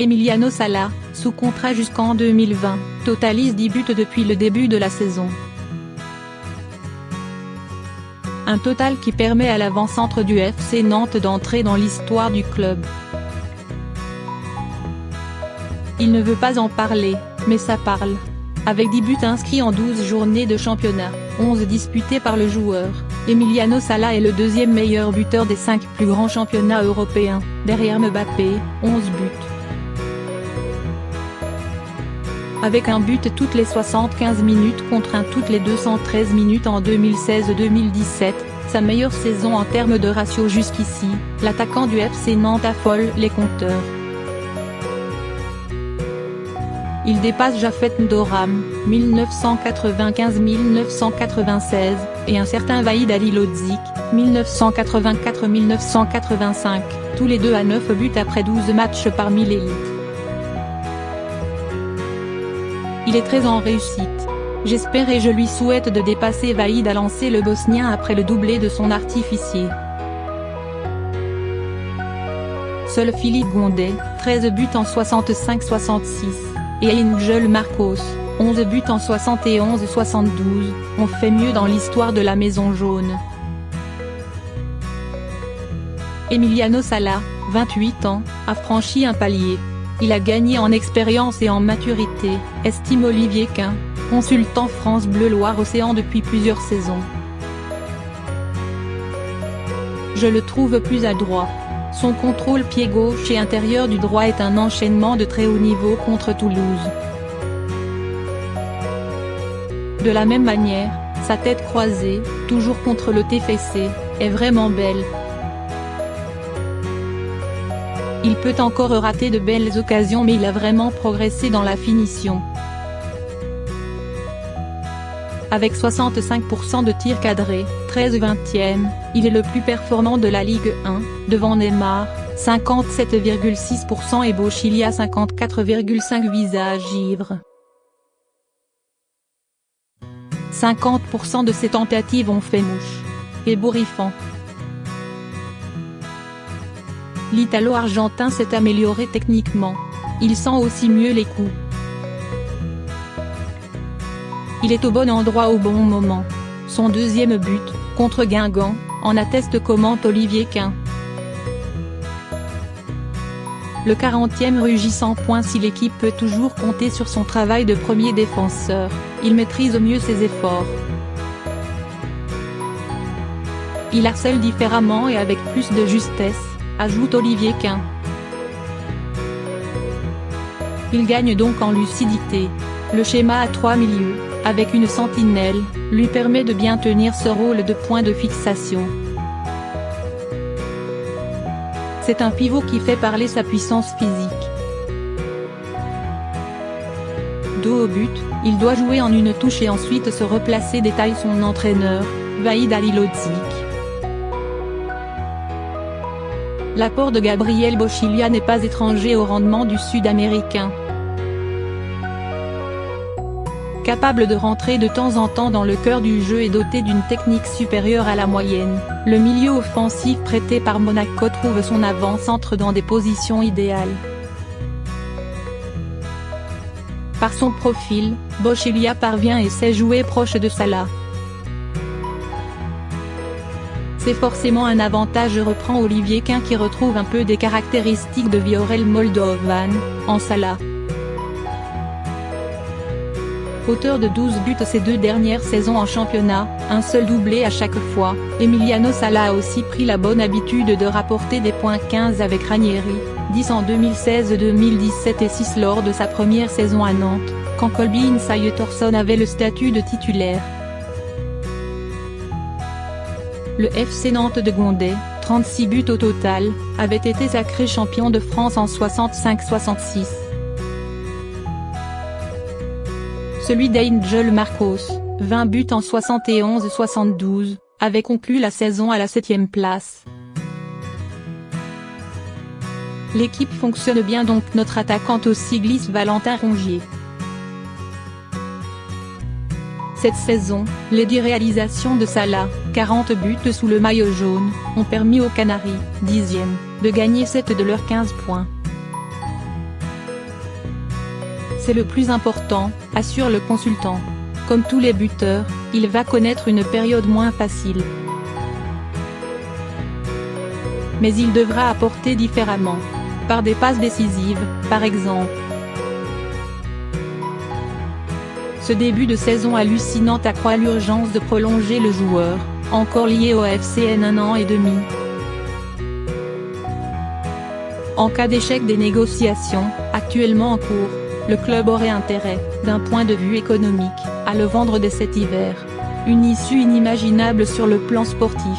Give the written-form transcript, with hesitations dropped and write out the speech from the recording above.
Emiliano Sala, sous contrat jusqu'en 2020, totalise 10 buts depuis le début de la saison. Un total qui permet à l'avant-centre du FC Nantes d'entrer dans l'histoire du club. Il ne veut pas en parler, mais ça parle. Avec 10 buts inscrits en 12 journées de championnat, 11 disputés par le joueur, Emiliano Sala est le deuxième meilleur buteur des 5 plus grands championnats européens, derrière Mbappé, 11 buts. Avec un but toutes les 75 minutes contre un toutes les 213 minutes en 2016-2017, sa meilleure saison en termes de ratio jusqu'ici, l'attaquant du FC Nantes affole les compteurs. Il dépasse Jafet Ndoram, 1995-1996, et un certain Vahid Halilhodžić, 1984-1985, tous les deux à 9 buts après 12 matchs parmi l'élite. Il est très en réussite. J'espère et je lui souhaite de dépasser Vahid, a lancé le Bosnien après le doublé de son artificier. Seul Philippe Gondet, 13 buts en 65-66, et Angel Marcos, 11 buts en 71-72, ont fait mieux dans l'histoire de la Maison Jaune. Emiliano Sala, 28 ans, a franchi un palier. Il a gagné en expérience et en maturité, estime Olivier Quint, consultant France Bleu Loire-Océan depuis plusieurs saisons. Je le trouve plus adroit. Son contrôle pied gauche et intérieur du droit est un enchaînement de très haut niveau contre Toulouse. De la même manière, sa tête croisée, toujours contre le TFC, est vraiment belle. Il peut encore rater de belles occasions, mais il a vraiment progressé dans la finition. Avec 65% de tirs cadrés, 13/20e, il est le plus performant de la Ligue 1, devant Neymar, 57,6% et Bochilia 54,5%. Visage ivre. 50% de ses tentatives ont fait mouche. Ébouriffant. L'Italo-Argentin s'est amélioré techniquement. Il sent aussi mieux les coups. Il est au bon endroit au bon moment. Son deuxième but, contre Guingamp, en atteste, commente Olivier Quint. Le 40e rugissant point. Si l'équipe peut toujours compter sur son travail de premier défenseur, il maîtrise au mieux ses efforts. Il harcèle différemment et avec plus de justesse, ajoute Olivier Quint. Il gagne donc en lucidité. Le schéma à 3 milieux, avec une sentinelle, lui permet de bien tenir ce rôle de point de fixation. C'est un pivot qui fait parler sa puissance physique. Dos au but, il doit jouer en une touche et ensuite se replacer, détaille son entraîneur, Vahid Halilhodžić. L'apport de Gabriel Bochilia n'est pas étranger au rendement du Sud-Américain. Capable de rentrer de temps en temps dans le cœur du jeu et doté d'une technique supérieure à la moyenne, le milieu offensif prêté par Monaco trouve son avant-centre dans des positions idéales. Par son profil, Bochilia parvient et sait jouer proche de Sala. C'est forcément un avantage, reprend Olivier Quint, qui retrouve un peu des caractéristiques de Viorel Moldovan, en Sala. Auteur de 12 buts ces 2 dernières saisons en championnat, un seul doublé à chaque fois, Emiliano Sala a aussi pris la bonne habitude de rapporter des points, 15 avec Ranieri, 10 en 2016-2017 et 6 lors de sa première saison à Nantes, quand Kolbeinn Sigurðsson avait le statut de titulaire. Le FC Nantes de Gondet, 36 buts au total, avait été sacré champion de France en 65-66. Celui d'Angel Marcos, 20 buts en 71-72, avait conclu la saison à la 7e place. L'équipe fonctionne bien, donc notre attaquant aussi, glisse Valentin Rongier. Cette saison, les 10 réalisations de Sala, 40 buts sous le maillot jaune, ont permis aux Canaries, 10e, de gagner 7 de leurs 15 points. C'est le plus important, assure le consultant. Comme tous les buteurs, il va connaître une période moins facile. Mais il devra apporter différemment. Par des passes décisives, par exemple. Ce début de saison hallucinant accroît l'urgence de prolonger le joueur, encore lié au FCN 1 an et demi. En cas d'échec des négociations, actuellement en cours, le club aurait intérêt, d'un point de vue économique, à le vendre dès cet hiver. Une issue inimaginable sur le plan sportif.